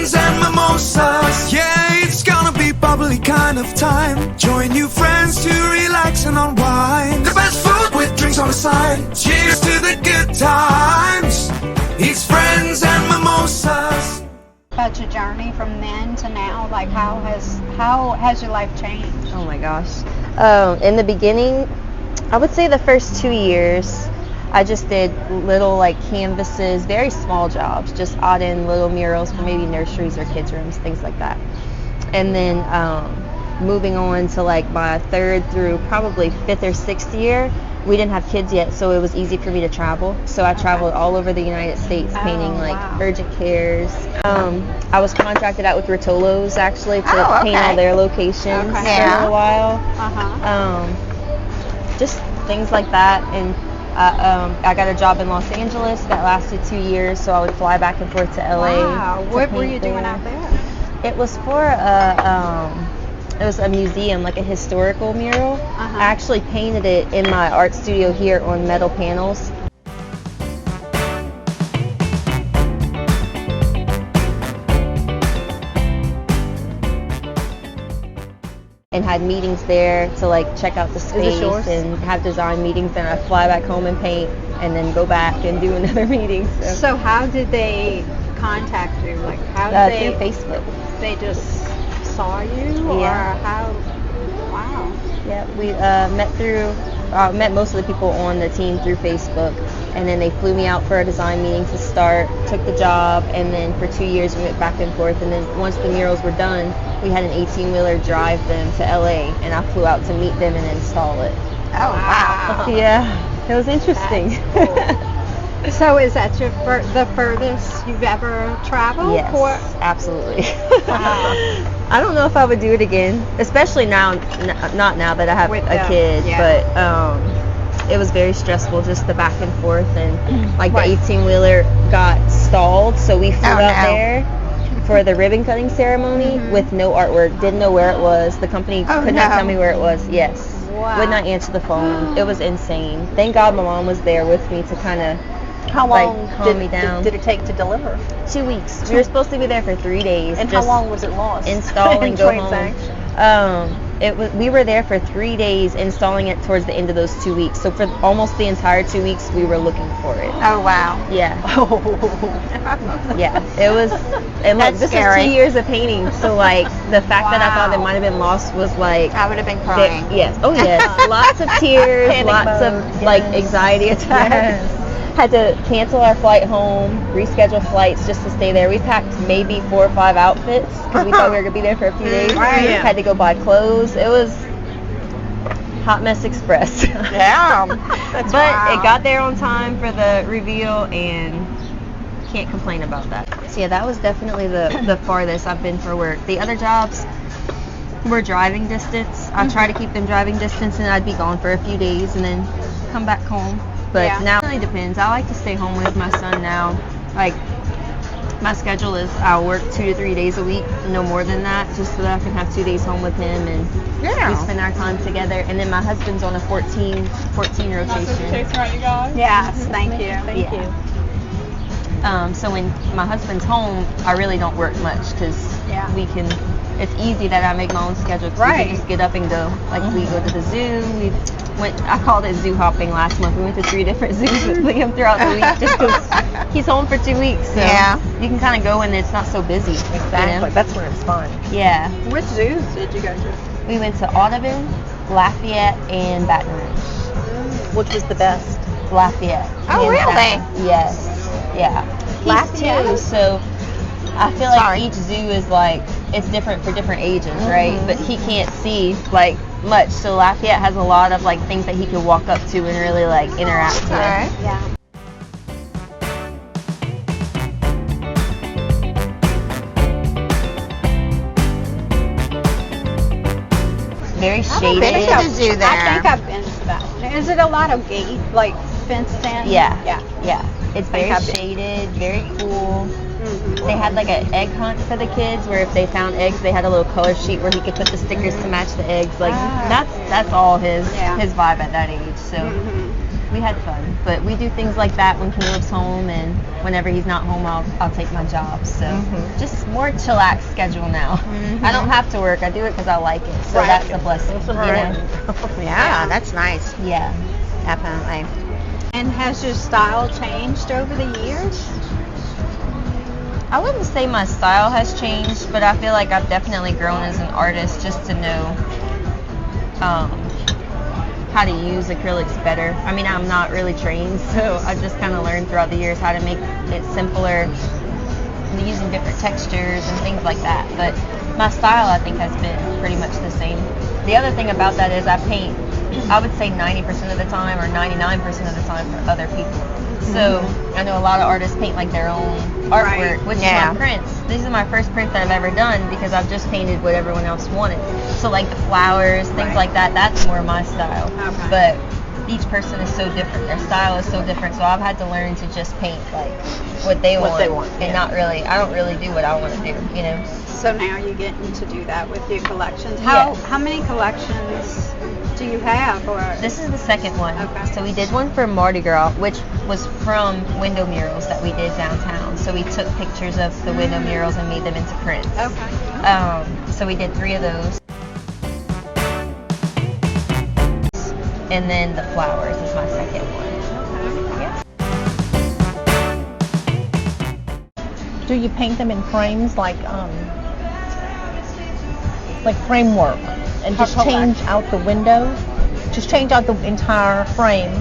friends and mimosas. Yeah, it's gonna be bubbly kind of time. Join new friends to relax and unwind. The best food with drinks on the side. Cheers to the good times. It's friends and mimosas. About your journey from then to now, like how has your life changed? Oh my gosh. In the beginning, I would say the first 2 years, I just did little like canvases, very small jobs, just odd in little murals for maybe nurseries or kids' rooms, things like that. And then moving on to like my third through probably fifth or sixth year, we didn't have kids yet, so it was easy for me to travel. So I traveled all over the United States painting like urgent cares. I was contracted out with Rotolo's actually to paint all their locations for a while. Just things like that. And I got a job in Los Angeles that lasted 2 years, so I would fly back and forth to LA. Wow, what were you doing out there? It was for it was a museum, like a historical mural. I actually painted it in my art studio here on metal panels. And had meetings there to like check out the space and have design meetings. Then I fly back home and paint, and then go back and do another meeting. So how did they contact you? Like how did they? Through Facebook. They just saw you, or how? Wow. Yeah, we met most of the people on the team through Facebook, and then they flew me out for a design meeting to start, took the job, and then for 2 years we went back and forth, and then once the murals were done, we had an 18-wheeler drive them to LA, and I flew out to meet them and install it. Oh, wow. Yeah, it was interesting. So is that the furthest you've ever traveled? Yes, absolutely. Wow. I don't know if I would do it again, especially now, not now that I have a kid, but it was very stressful, just the back and forth, and like the 18-wheeler got stalled, so we flew out there for the ribbon cutting ceremony with no artwork, didn't know where it was, the company could not tell me where it was, would not answer the phone, it was insane. Thank God my mom was there with me to kind of How long calm me down. Did it take to deliver? 2 weeks. We were supposed to be there for 3 days. And how long was it lost? Install and go home. We were there for 3 days, installing it towards the end of those 2 weeks. So for almost the entire 2 weeks, we were looking for it. Oh wow. Yeah. Yeah. It was. And like this scary. is 2 years of painting. So like the fact that I thought it might have been lost was like. I would have been crying. Yes. Oh yes. Lots of tears. Lots of like anxiety attacks. Had to cancel our flight home, reschedule flights just to stay there. We packed maybe 4 or 5 outfits because we thought we were going to be there for a few days. Had to go buy clothes. It was hot mess express. Yeah. But it got there on time for the reveal, and can't complain about that. So yeah, that was definitely the farthest I've been for work. The other jobs were driving distance. I try to keep them driving distance, and I'd be gone for a few days and then come back home. But now it really depends. I like to stay home with my son now. Like, my schedule is I'll work 2 to 3 days a week, no more than that, just so that I can have 2 days home with him, and we spend our time together. And then my husband's on a 14 rotation. Yes, thank you. Thank you. So when my husband's home, I really don't work much because it's easy that I make my own schedule. We can just get up and go. Like we go to the zoo. I called it zoo hopping last month. We went to 3 different zoos with Liam throughout the week just because he's home for 2 weeks. So you can kind of go when it's not so busy. Exactly. You know? That's when it's fun. Yeah. Which zoos did you go to? We went to Audubon, Lafayette, and Baton Rouge. Which was the best? Lafayette. Oh, really? Yes. Yeah. Lafayette? Too, so I feel like each zoo is like, it's different for different ages, right? But he can't see like much, so Lafayette has a lot of like things that he can walk up to and really like interact with. Yeah. Very shaded. I think I've been to that one. Is it a lot of gate, like fenced in? Yeah. It's very shaded, very cool. They had like an egg hunt for the kids where if they found eggs, they had a little color sheet where he could put the stickers to match the eggs. Like that's all his vibe at that age. So we had fun. But we do things like that when Caleb's home, and whenever he's not home, I'll take my job. So just more chillax schedule now. I don't have to work. I do it because I like it. So that's a blessing. You know? Yeah, that's nice. Yeah. Definitely. And has your style changed over the years? I wouldn't say my style has changed, but I feel like I've definitely grown as an artist just to know how to use acrylics better. I mean, I'm not really trained, so I just kind of learned throughout the years how to make it simpler, using different textures and things like that. But my style, I think, has been pretty much the same. The other thing about that is I paint, I would say 90% of the time or 99% of the time for other people. So I know a lot of artists paint like their own artwork, which is my prints. These are my first print that I've ever done because I've just painted what everyone else wanted. So like the flowers, things like that, that's more my style. But each person is so different. Their style is so different. So I've had to learn to just paint like what they want and not really, I don't really do what I want to do, you know. So now you're getting to do that with your collections. How many collections do you have? Or this is the second one. Okay. So we did one for Mardi Gras, which was from window murals that we did downtown. So we took pictures of the window murals and made them into prints. Okay. So we did 3 of those. And then the flowers is my second one. Do you paint them in frames like framework and just change out the window? Just change out the entire frame?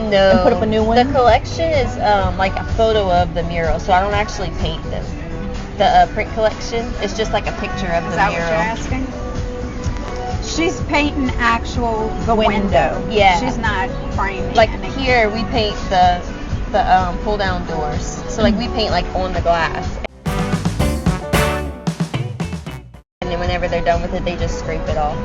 No. And put up a new one? The collection is like a photo of the mural, so I don't actually paint them. The print collection is just like a picture of the mural. Is that what you're asking? She's painting the window. Yeah. She's not framing. Like here, we paint the pull down doors. So like we paint like on the glass. And then whenever they're done with it, they just scrape it off.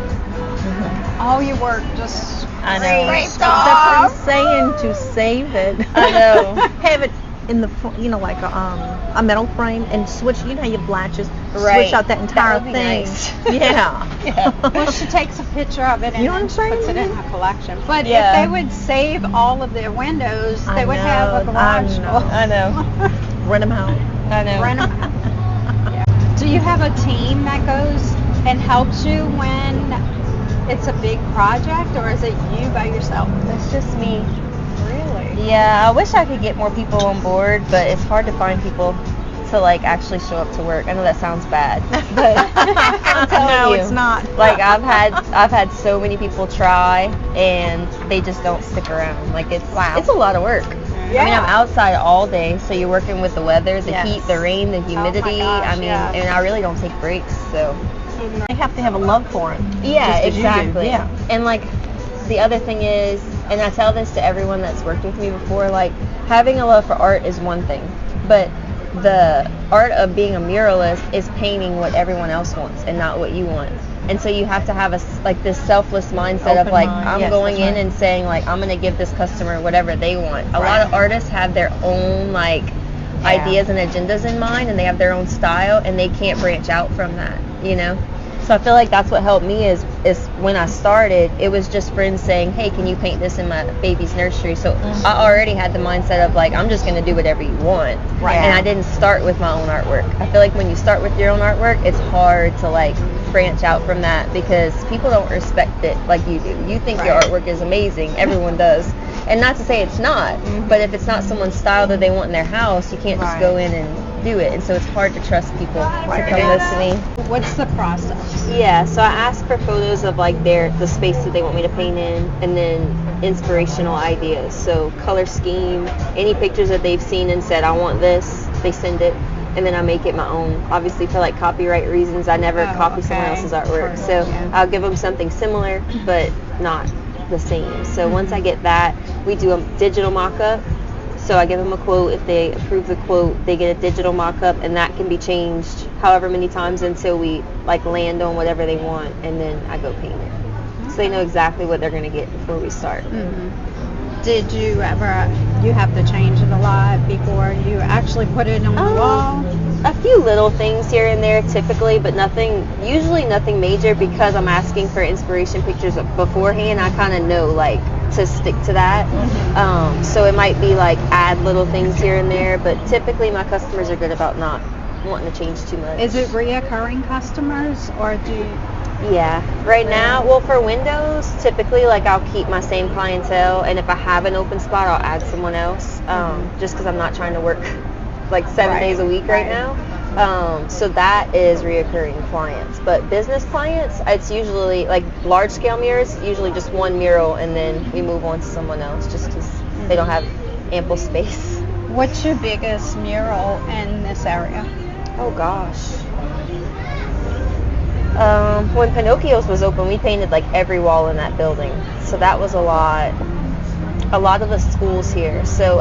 All your work just I know. scraped That's off. what I'm saying, to save it. I know. Have it in the, like a metal frame and switch, you know how you have latches, Right. switch out that entire That would be thing. nice. Yeah. Well, she takes a picture of it and You know what I'm saying? puts it in her collection. But Yeah. if they would save all of their windows, they would have a garage full. I know. Rent them out. I know. Rent 'em out. Yeah. Do you have a team that goes and helps you when it's a big project, or is it you by yourself? It's just me. Really? Yeah, I wish I could get more people on board, but it's hard to find people to like actually show up to work. I know that sounds bad, but I'm telling No, you, it's not. Like I've had so many people try and they just don't stick around. Like it's a lot of work. Yeah. I mean, I'm outside all day, so you're working with the weather, the Yes. heat, the rain, the humidity. gosh, I mean, yeah. and I really don't take breaks, so. They have to have a love for it. Yeah, Just as you do. exactly. Yeah. And like the other thing is, and I tell this to everyone that's worked with me before, like having a love for art is one thing, but the art of being a muralist is painting what everyone else wants and not what you want. And so you have to have this selfless mindset of Open like, mind. I'm Yes, going that's in right. and saying like, I'm going to give this customer whatever they want. A lot of artists have their own like ideas and agendas in mind, and they have their own style, and they can't branch out from that, you know? So I feel like that's what helped me is when I started, it was just friends saying, hey, can you paint this in my baby's nursery? So I already had the mindset of like, I'm just going to do whatever you want. Right. And I didn't start with my own artwork. I feel like when you start with your own artwork, it's hard to like branch out from that because people don't respect it like you do. You think your artwork is amazing. Everyone does. And not to say it's not, but if it's not someone's style that they want in their house, you can't just go in and do it. And so it's hard to trust people to come listen to me. What's the process? Yeah, so I ask for photos of like the space that they want me to paint in, and then inspirational ideas. So color scheme, any pictures that they've seen and said, I want this, they send it, and then I make it my own. Obviously for like copyright reasons, I never copy someone else's artwork. So I'll give them something similar, but not the same. So once I get that, we do a digital mock-up. So I give them a quote. If they approve the quote, they get a digital mock-up, and that can be changed however many times until we like land on whatever they want, and then I go paint it. So they know exactly what they're going to get before we start. Did you ever, you have to change it a lot before you actually put it on the wall? A few little things here and there typically, but usually nothing major, because I'm asking for inspiration pictures beforehand. I kind of know like to stick to that. So it might be like add little things here and there, but typically my customers are good about not wanting to change too much. Is it reoccurring customers or do? Yeah. Right now, well, for windows, typically like I'll keep my same clientele, and if I have an open spot, I'll add someone else. Just because I'm not trying to work like 7 days a week right now. So that is reoccurring clients. But business clients, it's usually like large scale mirrors, usually just one mural, and then we move on to someone else just because they don't have ample space. What's your biggest mural in this area? Oh gosh. When Pinocchio's was open, we painted like every wall in that building. So that was a lot. A lot of the schools here. So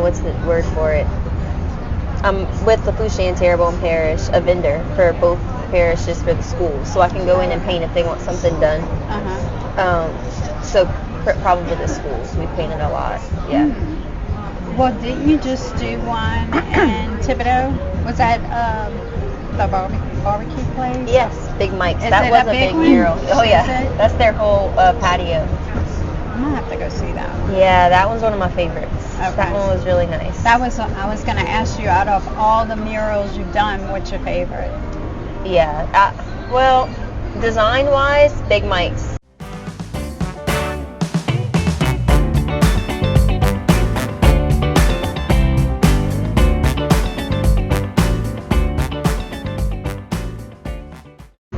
what's the word for it? I'm with the Fouché Terrebonne Parish, a vendor for both parishes for the schools. So I can go in and paint if they want something done. So probably the schools. We painted a lot. Yeah. Well, didn't you just do one in Thibodeau? Was that the barbecue place? Yes, Big Mike's. Is That it was a a big big one? mural. Oh Is yeah, it? that's their whole patio. I'm gonna have to go see that. Yeah, that one's one of my favorites. Okay. That one was really nice. I was gonna ask you, out of all the murals you've done, what's your favorite? Yeah. Well, design-wise, Big Mike's.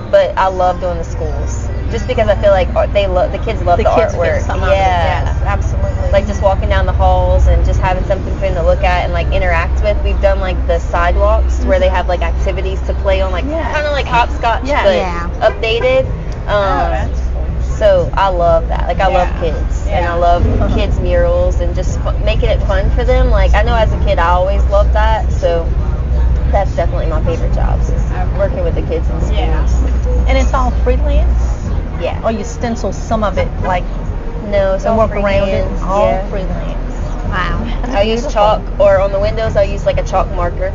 But I love doing the schools just because I feel like the kids love the artwork. Yes, absolutely. Like just walking down the halls and just having something for them to look at and like interact with. We've done like the sidewalks where they have like activities to play on, like kind of like hopscotch, but updated. That's cool. So I love that. Like I love kids and I love kids murals and just making it fun for them. Like I know as a kid I always loved that. So that's definitely my favorite jobs, is working with the kids in schools. And it's all freelance? Yeah. Or you stencil some of it, like, No, it's and all work around it? freelance, All yeah. freelance. Wow. I use chalk, or on the windows I use like a chalk marker,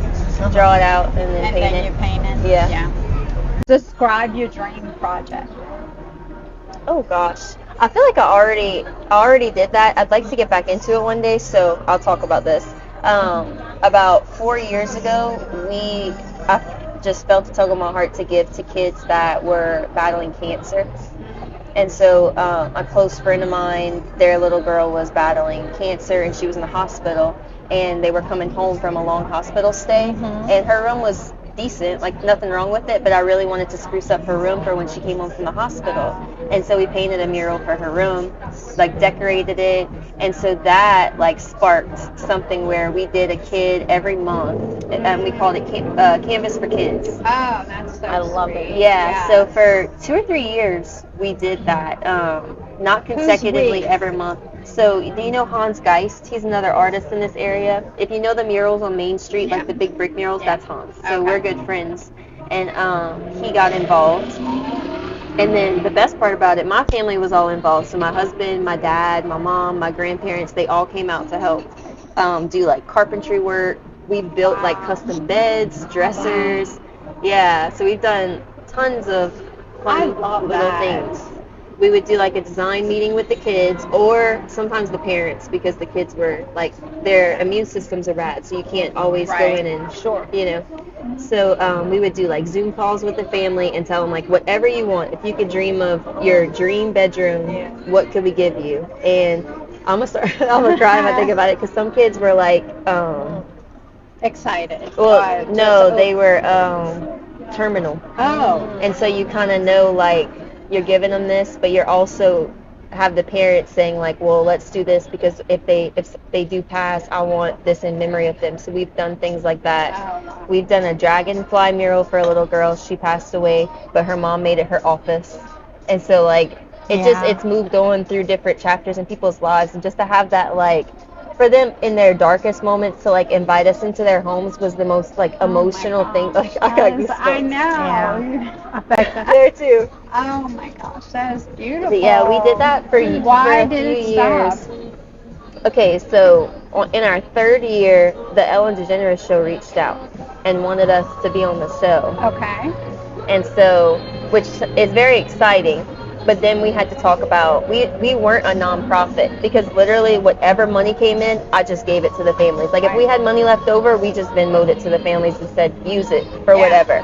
draw it out, and then And paint then it. you paint it. Yeah. Describe your dream project. Oh gosh, I feel like I already did that. I'd like to get back into it one day, so I'll talk about this. About 4 years ago, I just felt a tug on my heart to give to kids that were battling cancer. And so a close friend of mine, their little girl was battling cancer and she was in the hospital, and they were coming home from a long hospital stay, and her room was decent, like nothing wrong with it, but I really wanted to spruce up her room for when she came home from the hospital. And so we painted a mural for her room, like decorated it, and so that like sparked something where we did a kid every month, and we called it Canvas for Kids. Oh, that's so I love sweet. it. Yeah, so for 2 or 3 years we did that, not consecutively every month. So do you know Hans Geist? He's another artist in this area. If you know the murals on Main Street, like the big brick murals, that's Hans. So we're good friends. And he got involved. And then the best part about it, my family was all involved. So my husband, my dad, my mom, my grandparents, they all came out to help do like carpentry work. We built like custom beds, dressers. Yeah, so we've done tons of fun little things. We would do like a design meeting with the kids, or sometimes the parents, because the kids were like, their immune systems are bad, so you can't always go in and you know. So we would do like Zoom calls with the family and tell them like, whatever you want, if you could dream of your dream bedroom, what could we give you? And I'm gonna cry if I think about it, because some kids were like Excited. well, no, they were terminal. Oh. And so you kind of know, like, you're giving them this, but you're also have the parents saying, like, well, let's do this because if they do pass, I want this in memory of them. So we've done things like that. We've done a dragonfly mural for a little girl. She passed away, but her mom made it her office. And so, like, it's moved on through different chapters in people's lives. And just to have that, like, for them in their darkest moments to like invite us into their homes was the most like emotional thing. Like I got goosebumps. I know. There too. Oh my gosh, that is beautiful. But yeah, we did that for a few years. Okay, so in our 3rd year, the Ellen DeGeneres show reached out and wanted us to be on the show. Okay. And so, which is very exciting. But then we had to talk about, we weren't a nonprofit, because literally whatever money came in, I just gave it to the families. Like if we had money left over, we just Venmoed it to the families and said, use it for whatever.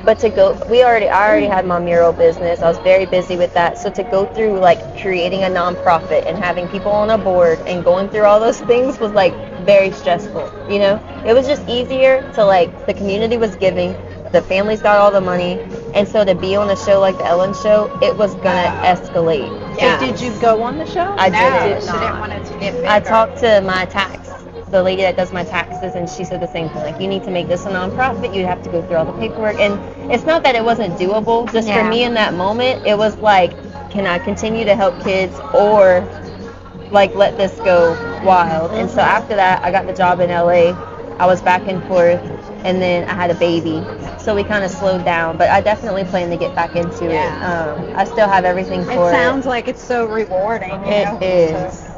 But I already had my mural business. I was very busy with that. So to go through like creating a nonprofit and having people on a board and going through all those things was like very stressful, you know? It was just easier to like, the community was giving, the families got all the money, and so to be on a show like the Ellen Show, it was gonna escalate. So did you go on the show? I No, did she not. didn't want it to get bigger. I talked to my the lady that does my taxes, and she said the same thing. Like, you need to make this a nonprofit. You'd have to go through all the paperwork, and it's not that it wasn't doable. Just for me in that moment, it was like, can I continue to help kids, or like let this go wild? And so after that, I got the job in LA. I was back and forth, and then I had a baby, so we kind of slowed down. But I definitely plan to get back into it. I still have everything for it. It sounds like it's so rewarding. It is.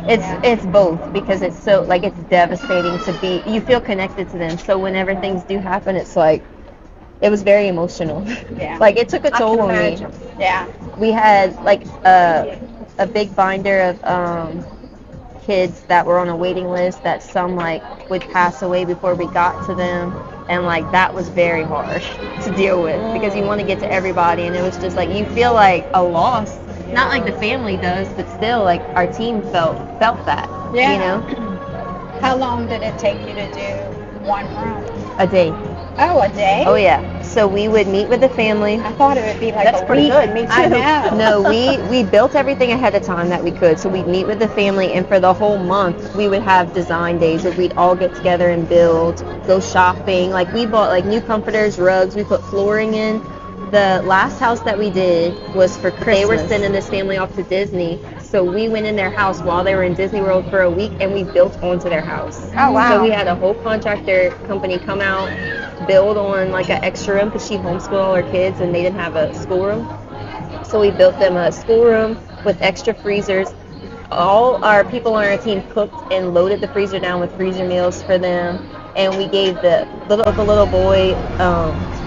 It's both, because it's so, like, it's devastating to be, you feel connected to them. So whenever things do happen, it's like, it was very emotional. Yeah. Like, it took a toll on me. Yeah. We had like a big binder of kids that were on a waiting list, that some like would pass away before we got to them, and like that was very hard to deal with, because you want to get to everybody, and it was just like, you feel like a loss, not like the family does, but still like our team felt that. Yeah. You know. How long did it take you to do one room? A day. Oh, a day? Oh yeah. So we would meet with the family. I thought it would be like That's a pretty week. good. Me too. I know. No, we built everything ahead of time that we could. So we'd meet with the family, and for the whole month we would have design days where we'd all get together and build, go shopping. Like, we bought like new comforters, rugs, we put flooring in. The last house that we did was for Christmas. They were sending this family off to Disney, so we went in their house while they were in Disney World for a week, and we built onto their house. Oh, wow. So we had a whole contractor company come out, build on like an extra room, because she homeschooled all her kids and they didn't have a schoolroom. So we built them a schoolroom with extra freezers. All our people on our team cooked and loaded the freezer down with freezer meals for them, and we gave the little boy,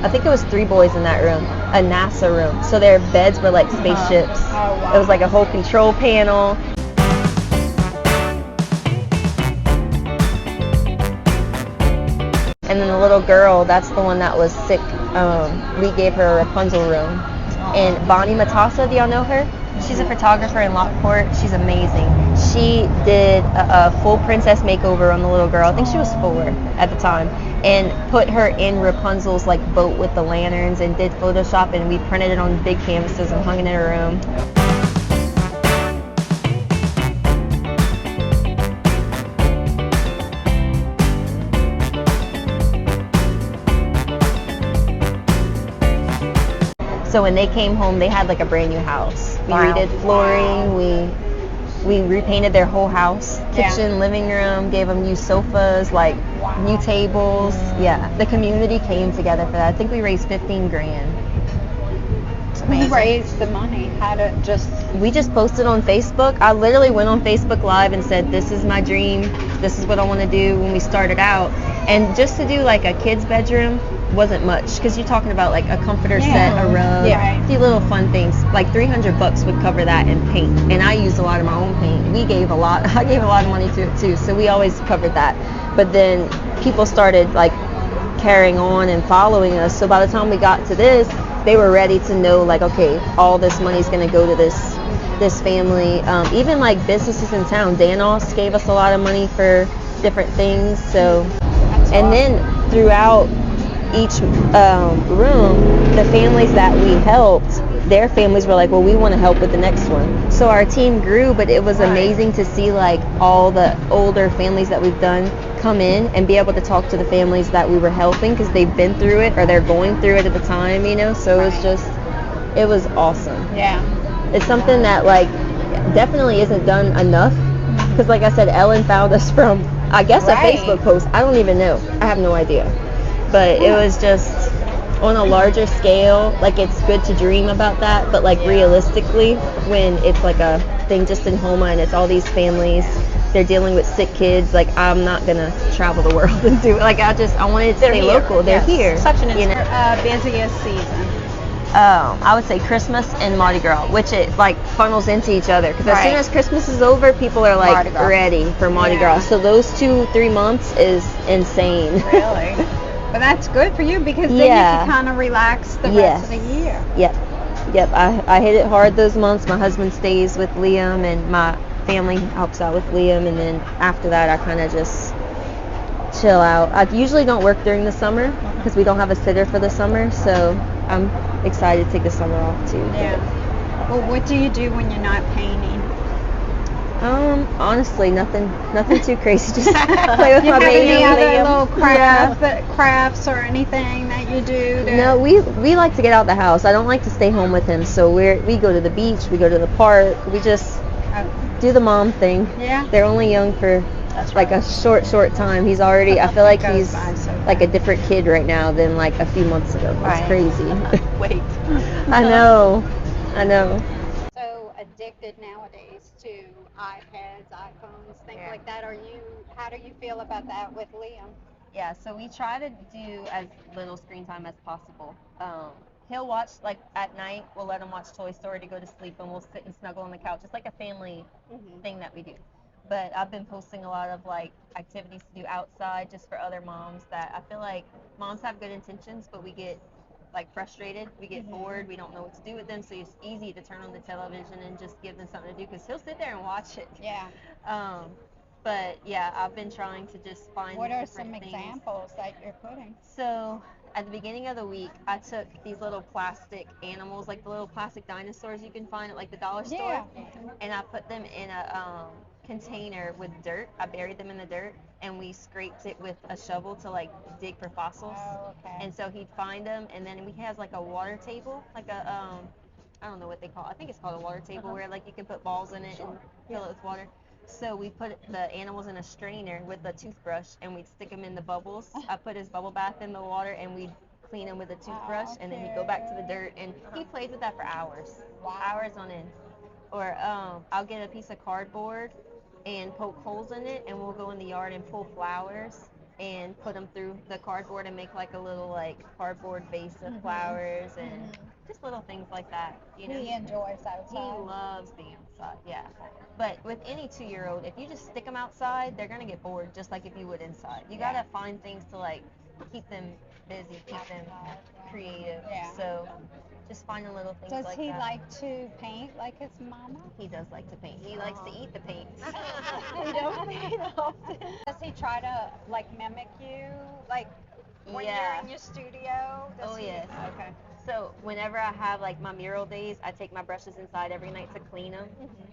I think it was 3 boys in that room, a NASA room. So their beds were like spaceships. Oh, wow. It was like a whole control panel. And then the little girl, that's the one that was sick. We gave her a Rapunzel room. And Bonnie Matassa, do y'all know her? She's a photographer in Lockport. She's amazing. She did a full princess makeover on the little girl. I think she was 4 at the time. And put her in Rapunzel's like boat with the lanterns, and did Photoshop, and we printed it on big canvases and hung it in her room. So when they came home, they had like a brand new house. We redid flooring, we repainted their whole house, kitchen, living room, gave them new sofas, like new tables. Yeah, the community came together for that. I think we raised $15,000. Who raised the money? We just posted on Facebook. I literally went on Facebook Live and said, this is my dream, this is what I want to do when we started out. And just to do like a kid's bedroom wasn't much, because you're talking about like a comforter set, a rug, a few little fun things. Like $300 would cover that in paint, and I used a lot of my own paint. I gave a lot of money to it too, so we always covered that. But then people started like carrying on and following us, so by the time we got to this, they were ready to know like, okay, all this money's going to go to this family. Even like businesses in town, Danos gave us a lot of money for different things. So, and then throughout each room, the families that we helped, their families were like, well, we want to help with the next one. So our team grew, but it was amazing to see like all the older families that we've done come in and be able to talk to the families that we were helping, because they've been through it or they're going through it at the time, you know. So it was awesome. Yeah. It's something that like definitely isn't done enough, because like I said, Ellen found us from, I guess, a Facebook post. I don't even know. I have no idea. But it was just on a larger scale. Like, it's good to dream about that, but like realistically, when it's like a thing just in Houma and it's all these families, they're dealing with sick kids, like, I'm not gonna travel the world and do it. Like, I wanted to stay local. They're here. Such an busiest season. I would say Christmas and Mardi Gras, which it like funnels into each other. Because as soon as Christmas is over, people are like ready for Mardi Gras. So those 2-3 months is insane. Really? But that's good for you because then you can kind of relax the rest of the year. Yep. I hit it hard those months. My husband stays with Liam, and my family helps out with Liam. And then after that, I kind of just chill out. I usually don't work during the summer because we don't have a sitter for the summer. So I'm excited to take the summer off too. Yeah. Well, what do you do when you're not painting? Honestly, nothing too crazy. Just play with my baby. Any other little crafts or anything that you do? No, we like to get out the house. I don't like to stay home with him, so we go to the beach, we go to the park. We just do the mom thing. Yeah. They're only young for like a short time. He's already. I feel like he's like a different kid right now than like a few months ago. It's crazy. Wait. I know. So addicted nowadays to iPads, iPhones, things like that. How do you feel about that with Liam? Yeah, so we try to do as little screen time as possible. He'll watch, like at night, we'll let him watch Toy Story to go to sleep, and we'll sit and snuggle on the couch. It's like a family thing that we do. But I've been posting a lot of like activities to do outside just for other moms that I feel like moms have good intentions, but we get like frustrated, we get bored, we don't know what to do with them, so it's easy to turn on the television and just give them something to do because he'll sit there and watch it. Yeah. But yeah, I've been trying to just find What are different some things. examples that you're putting? So at the beginning of the week, I took these little plastic animals, like the little plastic dinosaurs you can find at like the dollar store, and I put them in a container with dirt. I buried them in the dirt, and we scraped it with a shovel to like dig for fossils. Oh, okay. And so he'd find them, and then we has like a water table, like a I don't know what they call it. I think it's called a water table, where like you can put balls in it and fill it with water. So we put the animals in a strainer with a toothbrush, and we'd stick them in the bubbles. I put his bubble bath in the water, and we'd clean him with a toothbrush, and then he'd go back to the dirt, and he played with that for hours, hours on end. Or I'll get a piece of cardboard and poke holes in it, and we'll go in the yard and pull flowers and put them through the cardboard and make like a little like cardboard base of flowers and just little things like that. You know, He enjoys outside. he loves being outside. Yeah. But with any 2-year-old, if you just stick them outside, they're gonna get bored just like if you would inside. You gotta find things to like keep them busy, keep them creative. So just finding little things like that. Does he like to paint like his mama? He does like to paint. He likes to eat the paint. He don't paint often. Does he try to like mimic you, like when you're in your studio? Yes. Okay. So whenever I have like my mural days, I take my brushes inside every night to clean them,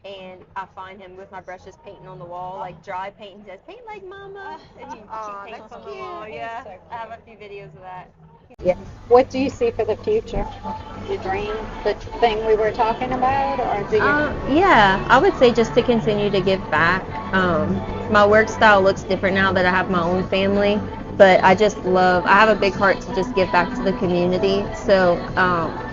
and I find him with my brushes painting on the wall, like dry paint. He says, "Paint like mama," and he paints on the wall. Yeah, so I have a few videos of that. Yeah. What do you see for the future? Your dream, the thing we were talking about, or do you? Yeah, I would say just to continue to give back. My work style looks different now that I have my own family, but I have a big heart to just give back to the community. So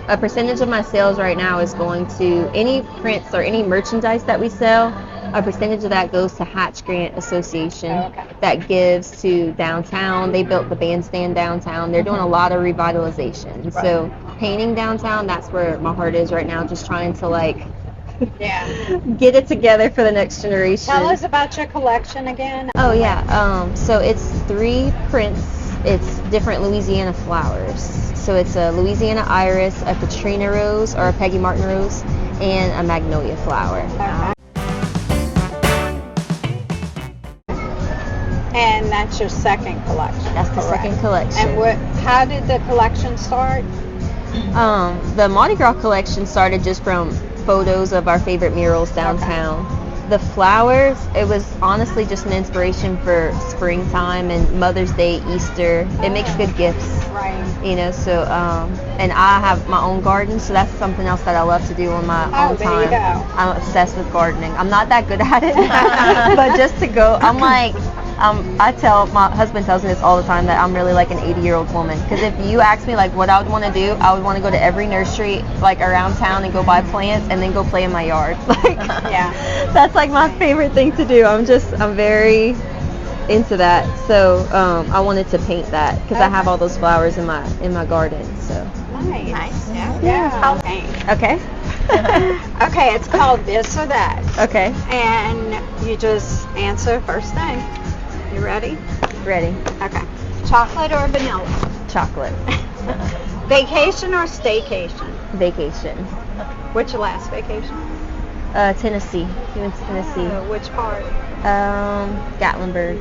a percentage of my sales right now is going to any prints or any merchandise that we sell. A percentage of that goes to Hatch Grant Association that gives to downtown. They built the bandstand downtown. They're doing a lot of revitalization. So painting downtown, that's where my heart is right now, just trying to like get it together for the next generation. Tell us about your collection again. Oh yeah, so it's 3 prints. It's different Louisiana flowers. So it's a Louisiana iris, a Katrina rose or a Peggy Martin rose, and a magnolia flower. And that's your second collection. That's the second collection. And how did the collection start? The Mardi Gras collection started just from photos of our favorite murals downtown. The flowers, it was honestly just an inspiration for springtime and Mother's Day, Easter. It makes good gifts. Right. You know, so, and I have my own garden, so that's something else that I love to do on my own time. You go. I'm obsessed with gardening. I'm not that good at it, but just to go, I'm like, my husband tells me this all the time, that I'm really like an 80-year-old woman. Because if you ask me like what I would want to do, I would want to go to every nursery like around town and go buy plants and then go play in my yard. Like, that's like my favorite thing to do. I'm very into that. So I wanted to paint that because I have all those flowers in my garden. So Nice. Nice, yeah. Yeah. Okay. Okay, it's called this or that. Okay. And you just answer first thing. You ready? Ready. Okay. Chocolate or vanilla? Chocolate. Vacation or staycation? Vacation. Which last vacation? Tennessee. We went to Tennessee. Which part? Gatlinburg.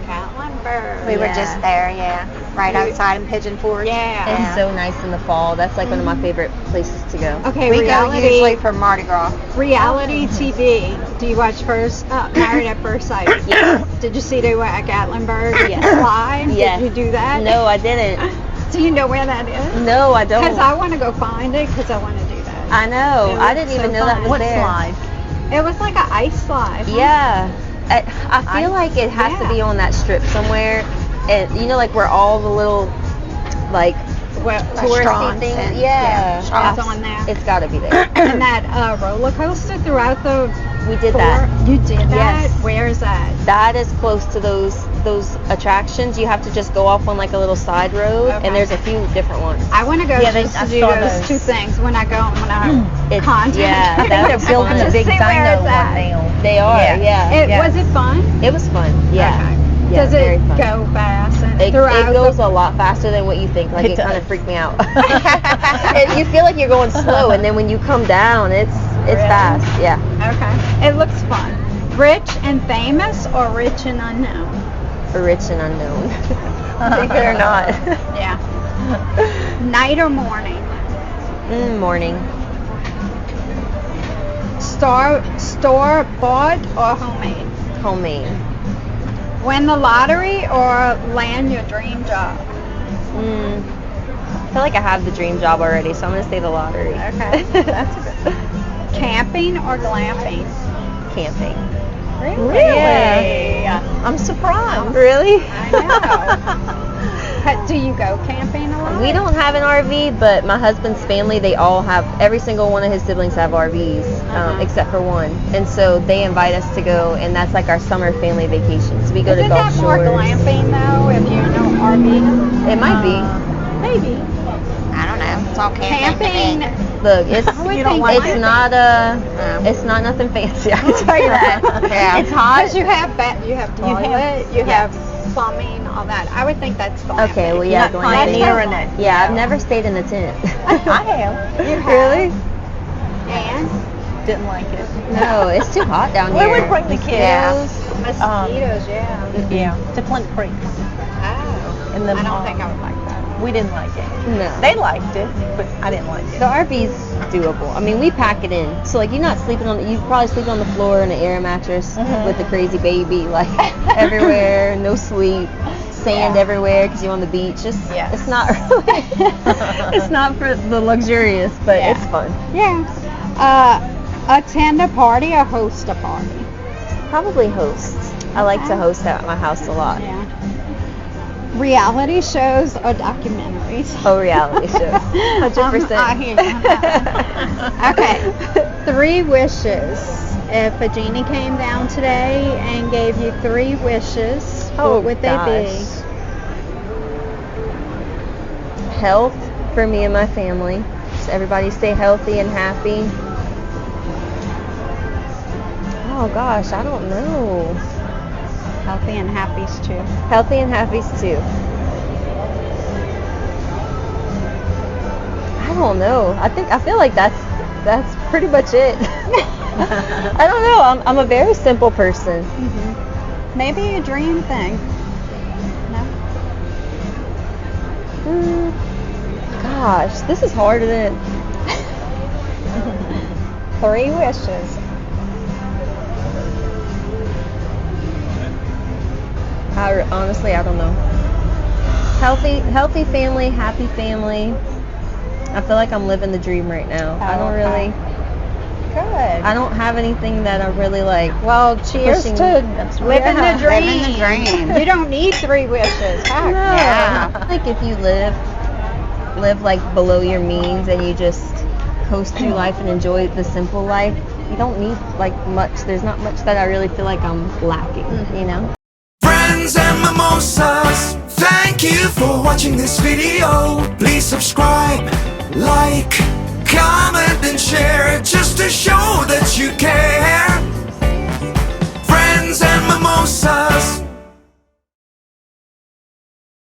Gatlinburg. We were just there, yeah. Right outside in Pigeon Forge. Yeah. It's so nice in the fall. That's like one of my favorite places to go. Okay, We go usually for Mardi Gras. reality TV. Do you watch Married at First Sight? Yes. Did you see they were at Gatlinburg Yes. live? Yes. Did you do that? No, I didn't. Do you know where that is? No, I don't. Because I want to go find it because I want to do that. I know. It I looks didn't even so know that fun. was What there. slide? It was like an ice slide. huh? Yeah. I feel like it has to be on that strip somewhere. And you know, like where all the little, like, touristy Restaurants things. and- Yeah. shops. It's on there. It's got to be there. And that roller coaster throughout the We did tour. that. You did that? Yes. Where is that? That is close to those attractions. You have to just go off on like a little side road, Okay. and there's a few different ones. I want to go Yeah, just I to do saw those those. two things when I go and when I It's- contact. yeah, I think that they're was building fun. a big Just see where dino it's one at. now. They are, yeah. Yeah. Was it fun? It was fun. Yeah. Okay. Yeah, Does very it fun. go fast? And It throughout goes a lot faster than what you think. Like It it kind does. of freaked me out. And you feel like you're going slow, and then when you come down, it's fast. Yeah. Okay. It looks fun. Rich and famous or rich and unknown? Rich and unknown. Believe it or not. Yeah. Night or morning? Morning. Store bought or homemade? Homemade. Win the lottery or land your dream job? I feel like I have the dream job already, so I'm gonna say the lottery. Okay. That's good. Camping or glamping? Camping. Really? Yeah. I'm surprised. Really? I know. Do you go camping a lot? We don't have an RV, but my husband's family, they all have, every single one of his siblings have RVs, except for one. And so they invite us to go, and that's like our summer family vacation. So we go to Isn't Gulf that more Shores. glamping though, if you know RV? It might be. Maybe. I don't know. It's all camping. Camping. Look, it's would think glamping. it's not nothing fancy. I can tell you that. Yeah. It's hot. Because you have toilet, you have plumbing, all that. I would think that's glamping. Okay, well yeah, Not glamping. pioneering it. Yeah, I've never stayed in a tent. I have. You have. Really? And Didn't like it. No, it's too hot down We here. would bring the kids. mosquitoes, yeah. Yeah, to Flint Creek. Oh. And then I don't think I would like that. we didn't like it. No. They liked it, but I didn't like it. The RV's doable. I mean, we pack it in. So, like, you're not sleeping on, you probably sleep on the floor in an air mattress with the crazy baby, like, everywhere, no sleep, sand everywhere because you're on the beach. Just, it's not really, it's not for the luxurious, but it's fun. Yeah. Attend a party or host a party? Probably host. I like to host at my house a lot. Yeah. Reality shows or documentaries? Oh, reality shows. 100%. I hear you. Okay. 3 wishes. If a genie came down today and gave you 3 wishes, what would they be? Health for me and my family. So everybody stay healthy and happy. Oh gosh, I don't know. Healthy and happy's too. Healthy and happy's too. I don't know. I feel like that's pretty much it. I don't know. I'm a very simple person. Maybe a dream thing. No? Gosh, this is harder than 3 wishes. honestly, I don't know. Healthy family, happy family. I feel like I'm living the dream right now. I don't really. Good. I don't have anything that I really like. Well, cheers pushing- to living the dream. Living the dream. You don't need 3 wishes. Heck. No. Yeah. I think if you live like below your means and you just coast through life and enjoy the simple life, you don't need like much. There's not much that I really feel like I'm lacking, you know? Friends and mimosas, Thank you for watching this video. Please subscribe, like, comment and share, just to show that you care. Friends and mimosas,